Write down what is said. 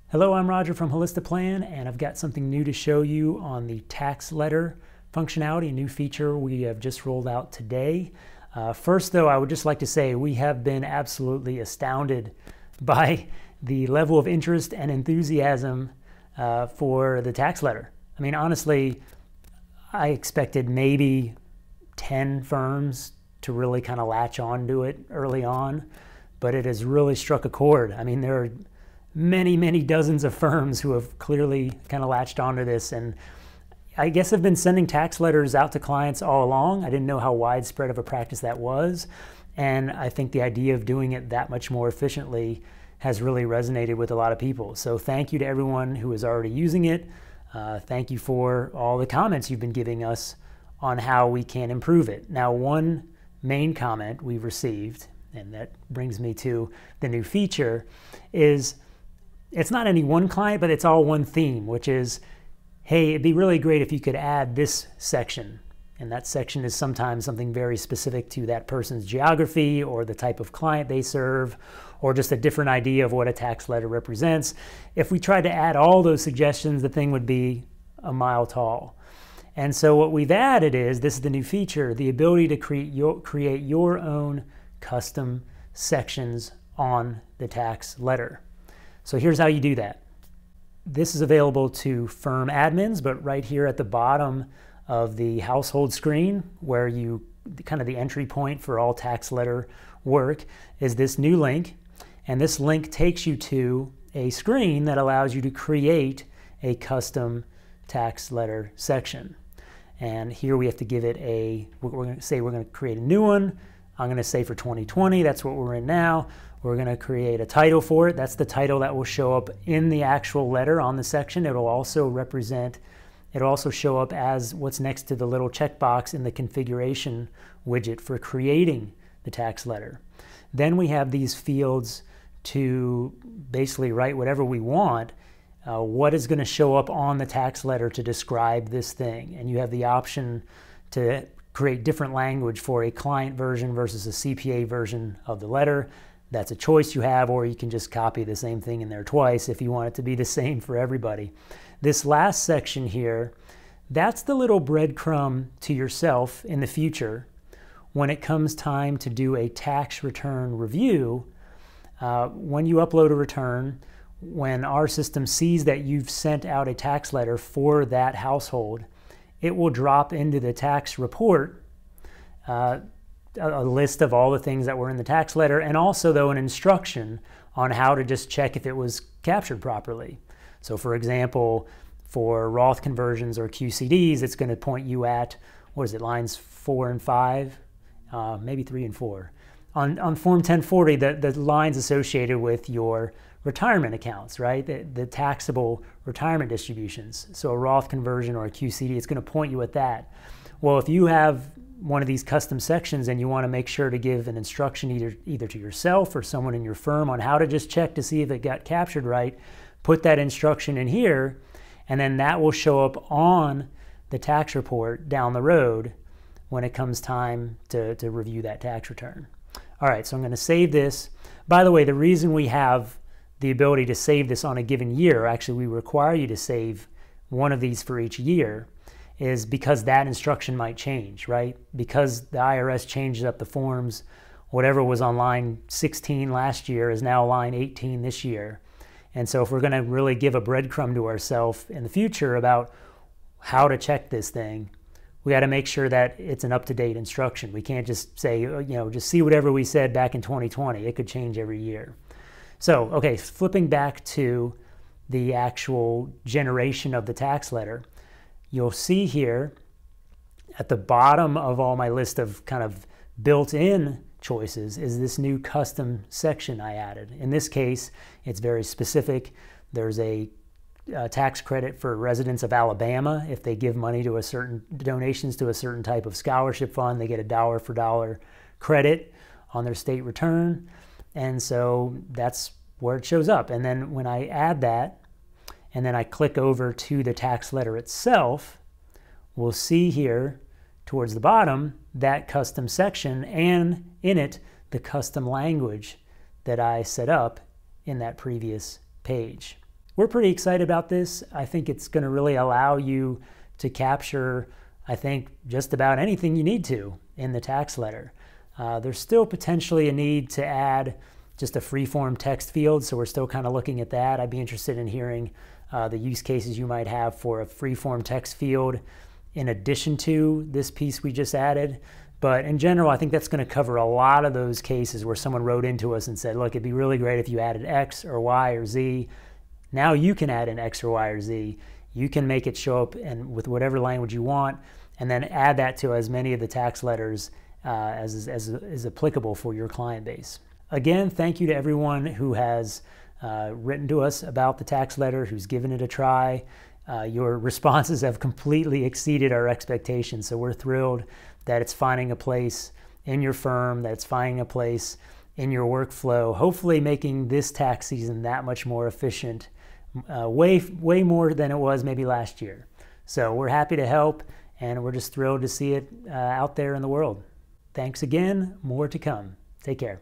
Hello, I'm Roger from Holistiplan, and I've got something new to show you on the tax letter functionality, a new feature we have just rolled out today. First, though, I would just like to say we have been absolutely astounded by the level of interest and enthusiasm for the tax letter. I mean, honestly, I expected maybe 10 firms to really kind of latch on to it early on, but it has really struck a chord. I mean, there are many dozens of firms who have clearly kind of latched onto this, and I guess I've been sending tax letters out to clients all along. I didn't know how widespread of a practice that was, and I think the idea of doing it that much more efficiently has really resonated with a lot of people. So thank you to everyone who is already using it. Thank you for all the comments you've been giving us on how we can improve it. Now, one main comment we've received, and that brings me to the new feature, is it's not any one client, but it's all one theme, which is, hey, it'd be really great if you could add this section. And that section is sometimes something very specific to that person's geography or the type of client they serve, or just a different idea of what a tax letter represents. If we tried to add all those suggestions, the thing would be a mile tall. And so what we've added is, this is the new feature, the ability to create your own custom sections on the tax letter. So here's how you do that. This is available to firm admins, but right here at the bottom of the household screen, where you kind of the entry point for all tax letter work, is this new link. And this link takes you to a screen that allows you to create a custom tax letter section. And here we have to give it we're going to say we're going to create a new one. I'm going to say for 2020, that's what we're in now. We're going to create a title for it. That's the title that will show up in the actual letter on the section. It'll also show up as what's next to the little checkbox in the configuration widget for creating the tax letter. Then we have these fields to basically write whatever we want. What is going to show up on the tax letter to describe this thing? And you have the option to create different language for a client version versus a CPA version of the letter. That's a choice you have, or you can just copy the same thing in there twice if you want it to be the same for everybody. This last section here, that's the little breadcrumb to yourself in the future when it comes time to do a tax return review. When you upload a return, when our system sees that you've sent out a tax letter for that household, it will drop into the tax report a list of all the things that were in the tax letter, and also, though, an instruction on how to just check if it was captured properly. So, for example, for Roth conversions or QCDs, it's going to point you at, what is it, lines 4 and 5, maybe 3 and 4. On Form 1040, the lines associated with your retirement accounts, right? The taxable retirement distributions. So a Roth conversion or a QCD, it's going to point you at that. Well, if you have one of these custom sections and you want to make sure to give an instruction either to yourself or someone in your firm on how to just check to see if it got captured right, put that instruction in here, and then that will show up on the tax report down the road when it comes time to review that tax return. All right, so I'm going to save this. By the way, the reason we have the ability to save this on a given year, actually we require you to save one of these for each year, is because that instruction might change, right? Because the IRS changes up the forms, whatever was on line 16 last year is now line 18 this year. And so if we're going to really give a breadcrumb to ourselves in the future about how to check this thing, we got to make sure that it's an up-to-date instruction. We can't just say, just see whatever we said back in 2020. It could change every year. So, okay, flipping back to the actual generation of the tax letter, you'll see here at the bottom of all my list of kind of built-in choices is this new custom section I added. In this case, it's very specific. There's a tax credit for residents of Alabama. If they give money to donations to a certain type of scholarship fund, they get a dollar for dollar credit on their state return. And so that's where it shows up. And then when I add that, and then I click over to the tax letter itself, we'll see here towards the bottom that custom section, and in it the custom language that I set up in that previous page. we're pretty excited about this. I think it's going to really allow you to capture, I think, just about anything you need to in the tax letter. There's still potentially a need to add just a free-form text field, so we're still kind of looking at that. I'd be interested in hearing the use cases you might have for a free-form text field in addition to this piece we just added. But in general, I think that's going to cover a lot of those cases where someone wrote into us and said, look, it'd be really great if you added X or Y or Z. Now you can add in X or Y or Z. You can make it show up and with whatever language you want, and then add that to as many of the tax letters as is applicable for your client base. Again, thank you to everyone who has written to us about the tax letter, who's given it a try. Your responses have completely exceeded our expectations, so we're thrilled that it's finding a place in your firm, that it's finding a place in your workflow, hopefully making this tax season that much more efficient, way more than it was maybe last year. So we're happy to help, and we're just thrilled to see it out there in the world. Thanks again, more to come. Take care.